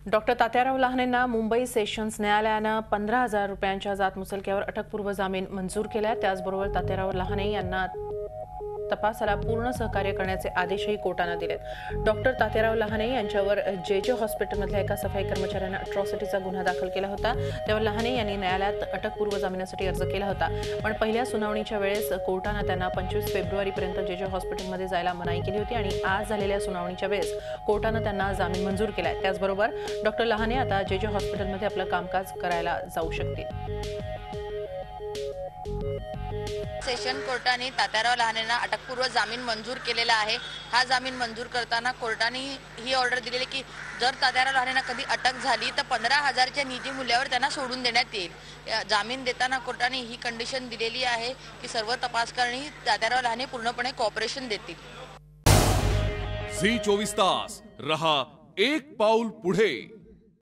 Doctor Tatyarao लहानेंना Mumbai sessions न्यायालयानं 15,000 रुपयांच्या जात मुचलक्यावर अटकपूर्व जामीन मंजूर केला। त्याचबरोबर तात्याराव लहाने यांना तपासाला पूर्ण सहकार्य करण्याचे आदेशही कोर्टाने दिलेत। डॉक्टर तात्याराव लहाने यांच्यावर जे हॉस्पिटलमधल्या एका सफाई कर्मचाऱ्याने अट्रॉसिटीचा गुन्हा दाखल केला होता। तेव्हा लहाने यांनी न्यायालयात अटकपूर्व जामिनासाठी अर्ज केला होता, पण पहिल्या सुनावणीच्या वेळेस कोर्टाने त्यांना 25 फेब्रुवारीपर्यंत जे हॉस्पिटलमध्ये जायला मनाई केली होती आणि आज झालेल्या सुनावणीच्या वेळेस कोर्टाने त्यांना जामीन मंजूर केलाय। त्याचबरोबर डॉक्टर लहाने आता जे हॉस्पिटलमध्ये आपलं कामकाज करायला जाऊ शकतील। सेशन कोर्टाने तात्याराव लहानेंना अटकपूर्व जामीन मंजूर केलेला आहे। हा जामीन मंजूर करताना कोर्टाने ही ऑर्डर दिलेली की जर तात्याराव लहानेंना कधी अटक झाली तर 15,000च्या निधी मूल्यावर त्यांना सोडून देण्यात येईल। जामीन देताना कोर्टाने ही कंडिशन दिलेली आहे की सर्व तपासकरणी तात्याराव लहाने पूर्णपणे कोऑपरेशन देतील। झी 24 तास रहा एक पाऊल पुढे।